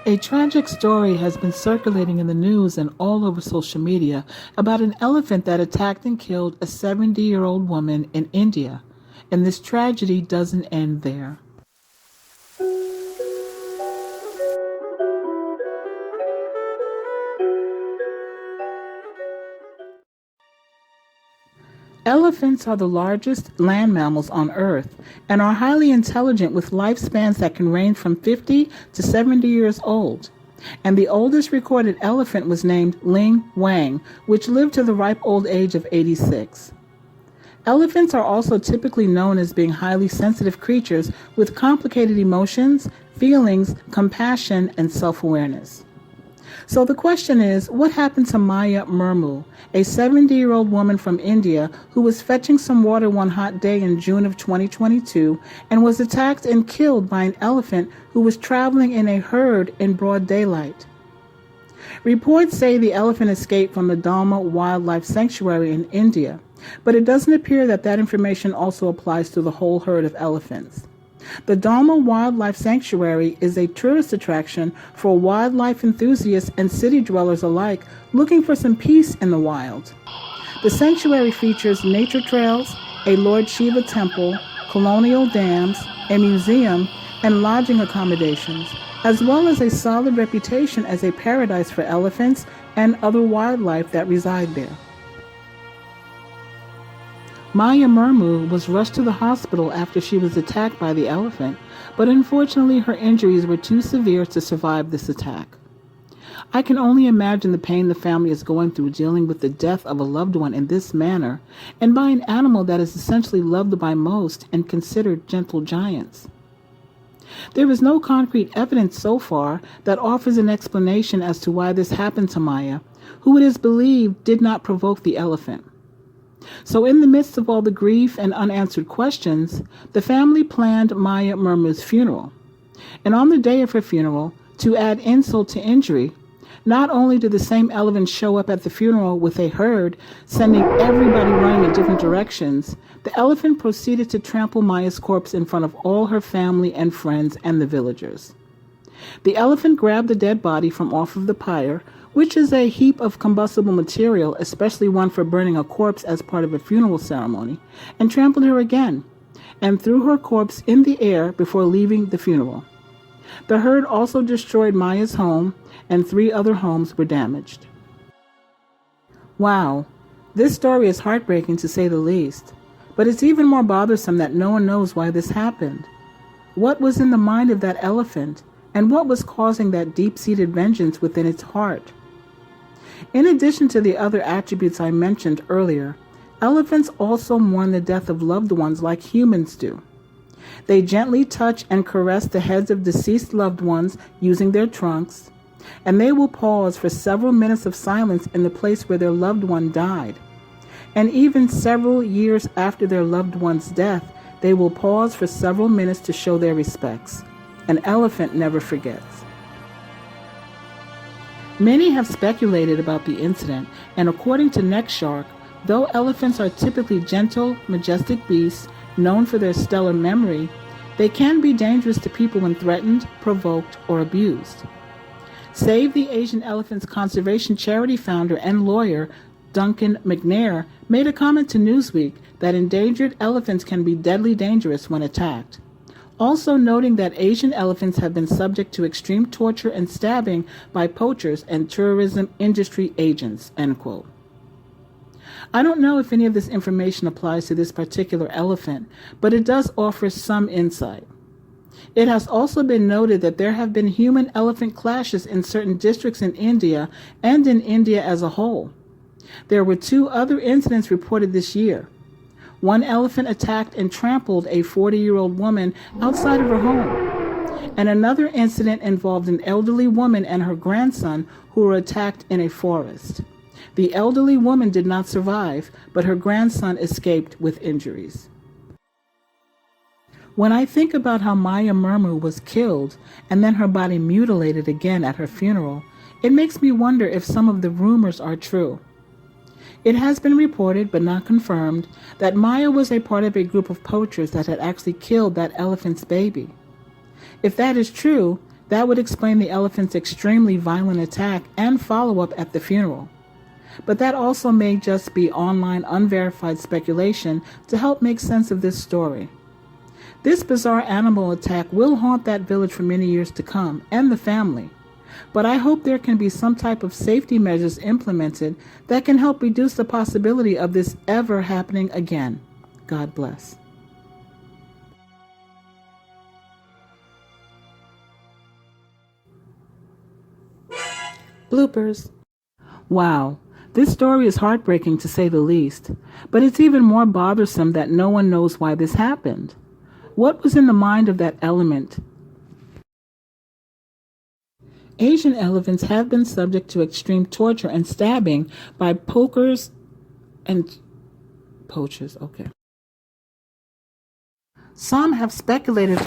A tragic story has been circulating in the news and all over social media about an elephant that attacked and killed a 70-year-old woman in India. And this tragedy doesn't end there. Elephants are the largest land mammals on Earth and are highly intelligent with lifespans that can range from 50 to 70 years old. And the oldest recorded elephant was named Ling Wang, which lived to the ripe old age of 86. Elephants are also typically known as being highly sensitive creatures with complicated emotions, feelings, compassion, and self-awareness. So the question is, what happened to Maya Marmu, a 70-year-old woman from India who was fetching some water one hot day in June of 2022 and was attacked and killed by an elephant who was traveling in a herd in broad daylight? Reports say the elephant escaped from the Dhamma Wildlife Sanctuary in India, but it doesn't appear that that information also applies to the whole herd of elephants. The Dhamma Wildlife Sanctuary is a tourist attraction for wildlife enthusiasts and city dwellers alike looking for some peace in the wild. The sanctuary features nature trails, a Lord Shiva temple, colonial dams, a museum, and lodging accommodations, as well as a solid reputation as a paradise for elephants and other wildlife that reside there. Maya Marmu was rushed to the hospital after she was attacked by the elephant, but unfortunately her injuries were too severe to survive this attack. I can only imagine the pain the family is going through dealing with the death of a loved one in this manner, and by an animal that is essentially loved by most and considered gentle giants. There is no concrete evidence so far that offers an explanation as to why this happened to Maya, who it is believed did not provoke the elephant. So in the midst of all the grief and unanswered questions, the family planned Maya Marmu's funeral. And on the day of her funeral, to add insult to injury, not only did the same elephant show up at the funeral with a herd, sending everybody running in different directions, the elephant proceeded to trample Maya's corpse in front of all her family and friends and the villagers. The elephant grabbed the dead body from off of the pyre, which is a heap of combustible material, especially one for burning a corpse as part of a funeral ceremony, and trampled her again, and threw her corpse in the air before leaving the funeral. The herd also destroyed Maya's home, and 3 other homes were damaged. Wow, this story is heartbreaking to say the least, but it's even more bothersome that no one knows why this happened. What was in the mind of that elephant, and what was causing that deep-seated vengeance within its heart? In addition to the other attributes I mentioned earlier, elephants also mourn the death of loved ones like humans do. They gently touch and caress the heads of deceased loved ones using their trunks, and they will pause for several minutes of silence in the place where their loved one died. And even several years after their loved one's death, they will pause for several minutes to show their respects. An elephant never forgets. Many have speculated about the incident, and according to Neck Shark, though elephants are typically gentle, majestic beasts known for their stellar memory, they can be dangerous to people when threatened, provoked, or abused. Save the Asian Elephants Conservation Charity founder and lawyer Duncan McNair made a comment to Newsweek that endangered elephants can be deadly dangerous when attacked, also noting that Asian elephants have been subject to extreme torture and stabbing by poachers and tourism industry agents, end quote. I don't know if any of this information applies to this particular elephant, but it does offer some insight. It has also been noted that there have been human-elephant clashes in certain districts in India and in India as a whole. There were 2 other incidents reported this year. One elephant attacked and trampled a 40-year-old woman outside of her home, and another incident involved an elderly woman and her grandson who were attacked in a forest. The elderly woman did not survive, but her grandson escaped with injuries. When I think about how Maya Marmu was killed and then her body mutilated again at her funeral, it makes me wonder if some of the rumors are true. It has been reported, but not confirmed, that Maya was a part of a group of poachers that had actually killed that elephant's baby. If that is true, That would explain the elephant's extremely violent attack and follow-up at the funeral. But that also may just be online unverified speculation to help make sense of this story. This bizarre animal attack will haunt that village for many years to come, and the family. But I hope there can be some type of safety measures implemented that can help reduce the possibility of this ever happening again. God bless. Bloopers. Wow, this story is heartbreaking to say the least, but it's even more bothersome that no one knows why this happened. What was in the mind of that elephant? Asian elephants have been subject to extreme torture and stabbing by poachers. Okay. Some have speculated.